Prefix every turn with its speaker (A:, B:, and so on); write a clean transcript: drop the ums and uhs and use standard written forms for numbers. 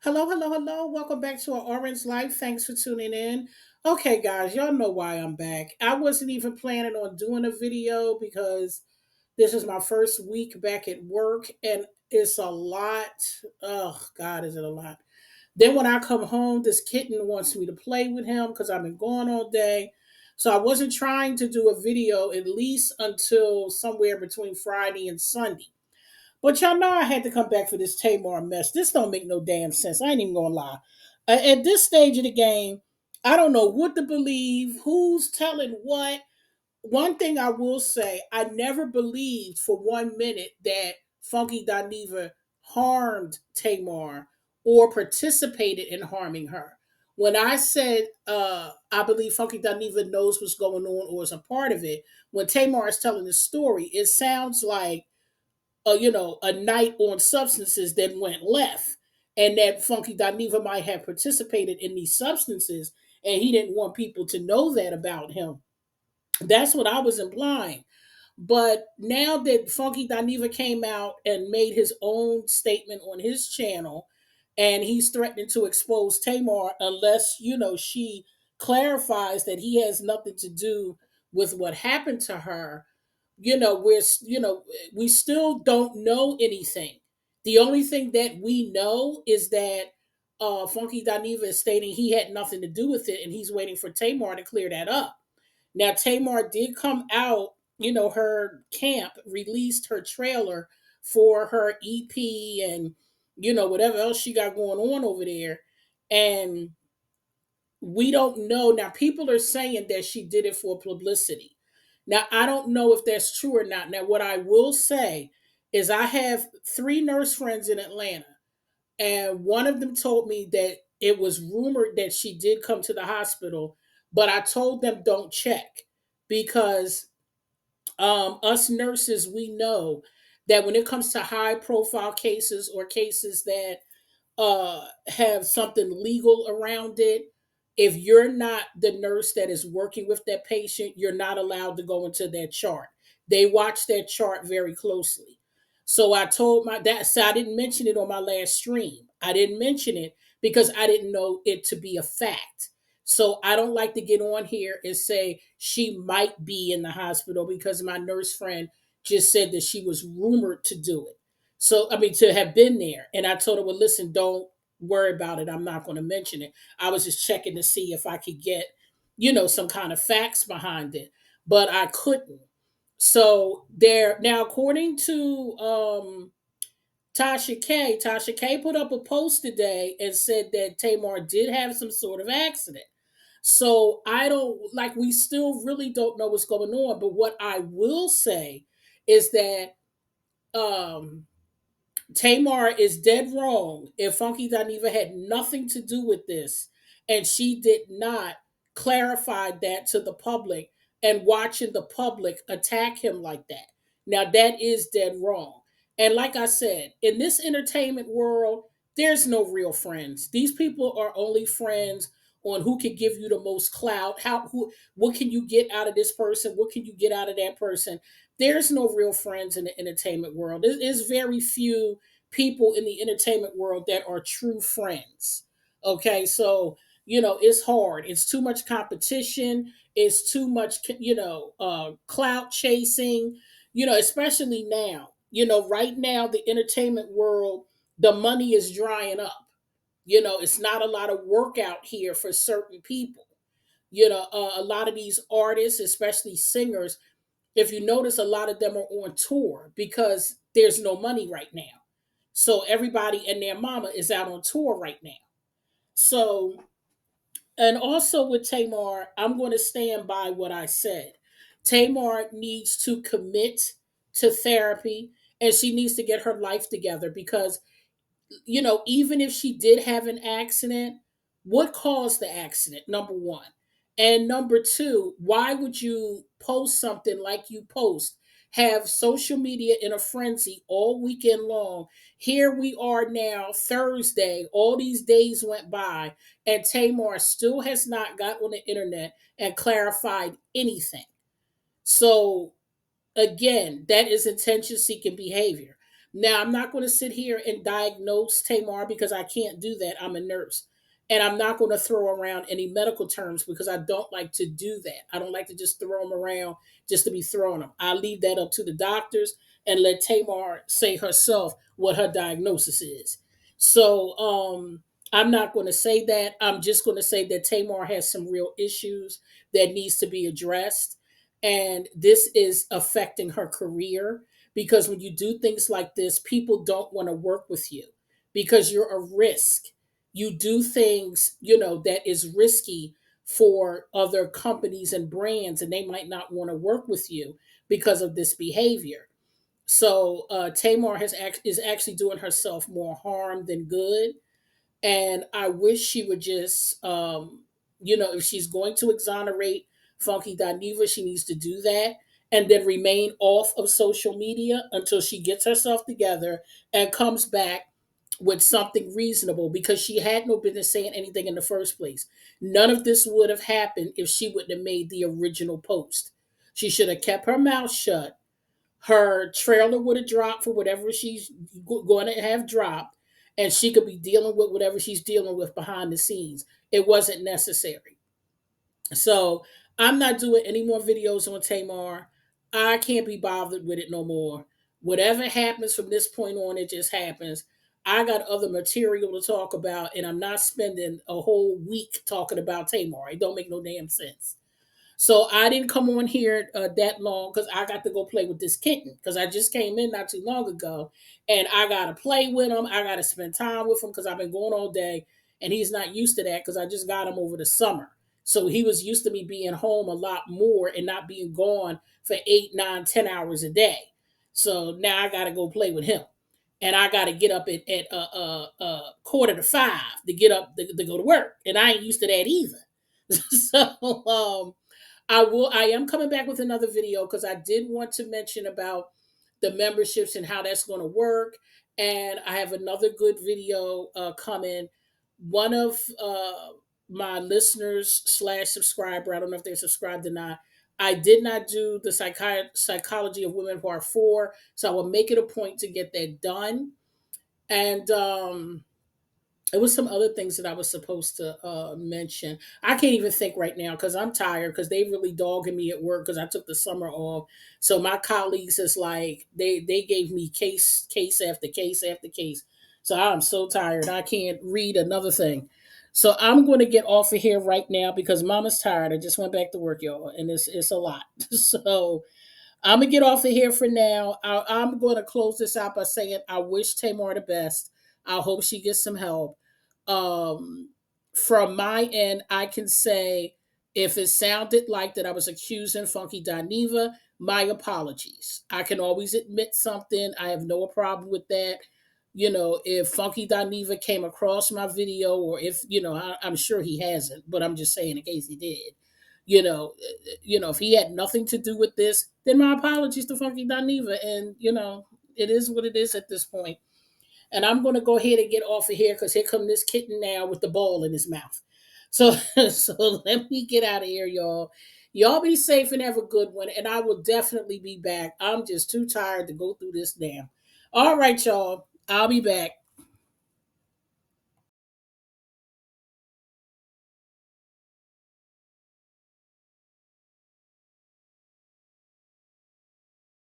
A: Hello, hello, hello. Welcome back to our Orange Life. Thanks for tuning in. Okay, guys, y'all know why I'm back. I wasn't even planning on doing a video because this is my first week back at work and it's a lot. Oh, God, is it a lot? Then when I come home, this kitten wants me to play with him because I've been gone all day. So I wasn't trying to do a video at least until somewhere between Friday and Sunday. But y'all know I had to come back for this Tamar mess. This don't make no damn sense. I ain't even gonna lie. At this stage of the game, I don't know what to believe, who's telling what. One thing I will say, I never believed for 1 minute that Funky Dineva harmed Tamar or participated in harming her. When I said I believe Funky Dineva knows what's going on or is a part of it, when Tamar is telling the story, it sounds like a night on substances that went left, and that Funky Dineva might have participated in these substances, and he didn't want people to know that about him. That's what I was implying. But now that Funky Dineva came out and made his own statement on his channel, and he's threatening to expose Tamar unless she clarifies that he has nothing to do with what happened to her. We still don't know anything. The only thing that we know is that Funky Dineva is stating he had nothing to do with it, and he's waiting for Tamar to clear that up. Now, Tamar did come out, her camp released her trailer for her EP and, whatever else she got going on over there. And we don't know. Now, people are saying that she did it for publicity. Now, I don't know if that's true or not. Now, what I will say is I have three nurse friends in Atlanta, and one of them told me that it was rumored that she did come to the hospital, but I told them don't check because us nurses, we know that when it comes to high profile cases or cases that have something legal around it, if you're not the nurse that is working with that patient, you're not allowed to go into that chart. They watch that chart very closely. So I told my that so I didn't mention it on my last stream. I didn't mention it because I didn't know it to be a fact. So I don't like to get on here and say she might be in the hospital because my nurse friend just said that she was rumored to do it. So I mean to have been there. And I told her, well, listen, don't worry about it. I'm not going to mention it. I was just checking to see if I could get, some kind of facts behind it. But I couldn't. So there now, according to Tasha K put up a post today and said that Tamar did have some sort of accident. So I don't like we still really don't know what's going on. But what I will say is that um Tamar is dead wrong if Funky Dineva had nothing to do with this and she did not clarify that to the public and watching the public attack him like that. Now that is dead wrong. And like I said, in this entertainment world, there's no real friends. These people are only friends on who can give you the most clout, what can you get out of this person, what can you get out of that person. There's no real friends in the entertainment world. There's very few people in the entertainment world that are true friends. Okay, so it's hard. It's too much competition. It's too much, clout chasing. Especially now. Right now the entertainment world, the money is drying up. It's not a lot of work out here for certain people. A lot of these artists, especially singers, if you notice, a lot of them are on tour because there's no money right now. So everybody and their mama is out on tour right now. So, and also with Tamar, I'm going to stand by what I said. Tamar needs to commit to therapy and she needs to get her life together because even if she did have an accident, what caused the accident? Number one. And number two, why would you post something like you post? Have social media in a frenzy all weekend long. Here we are now, Thursday. All these days went by, and Tamar still has not got on the internet and clarified anything. So again, that is attention seeking behavior. Now, I'm not going to sit here and diagnose Tamar because I can't do that. I'm a nurse. And I'm not going to throw around any medical terms because I don't like to do that. I don't like to just throw them around just to be throwing them. I leave that up to the doctors and let Tamar say herself what her diagnosis is. So I'm not going to say that. I'm just going to say that Tamar has some real issues that needs to be addressed. And this is affecting her career because when you do things like this, people don't want to work with you because you're a risk. You do things, that is risky for other companies and brands, and they might not want to work with you because of this behavior. So Tamar is actually doing herself more harm than good, and I wish she would just, if she's going to exonerate Funky Dineva, she needs to do that and then remain off of social media until she gets herself together and comes back with something reasonable because she had no business saying anything in the first place. None of this would have happened if she wouldn't have made the original post. She should have kept her mouth shut. Her trailer would have dropped for whatever she's going to have dropped, and she could be dealing with whatever she's dealing with behind the scenes. It wasn't necessary. So I'm not doing any more videos on Tamar. I can't be bothered with it no more. Whatever happens from this point on, it just happens. I got other material to talk about, and I'm not spending a whole week talking about Tamar. It don't make no damn sense. So I didn't come on here that long because I got to go play with this kitten because I just came in not too long ago, and I got to play with him. I got to spend time with him because I've been going all day, and he's not used to that because I just got him over the summer. So he was used to me being home a lot more and not being gone for 8, 9, 10 hours a day. So now I got to go play with him, and I got to get up at 4:45 to get up to go to work, and I ain't used to that either. So I am coming back with another video because I did want to mention about the memberships and how that's going to work. And I have another good video coming. One of my listeners slash subscriber, I don't know if they're subscribed or not. I did not do the psychology of women who are four, so I will make it a point to get that done. And it was some other things that I was supposed to mention. I can't even think right now because I'm tired because they really dogging me at work because I took the summer off. So my colleagues is like they gave me case after case after case. So I'm so tired I can't read another thing. So I'm going to get off of here right now because Mama's tired. I just went back to work, y'all, and it's a lot. So I'm gonna get off of here for now. I'm going to close this out by saying I wish Tamar the best. I hope she gets some help. Um, from my end, I can say if it sounded like that I was accusing Funky Dineva, my apologies. I can always admit something. I have no problem with that. If Funky Dineva came across my video, or if I'm sure he hasn't, but I'm just saying in case he did you know, if he had nothing to do with this, then my apologies to Funky Dineva. And, it is what it is at this point. And I'm going to go ahead and get off of here because here come this kitten now with the ball in his mouth. So, so let me get out of here, y'all. Y'all be safe and have a good one. And I will definitely be back. I'm just too tired to go through this now. All right, y'all. I'll be back.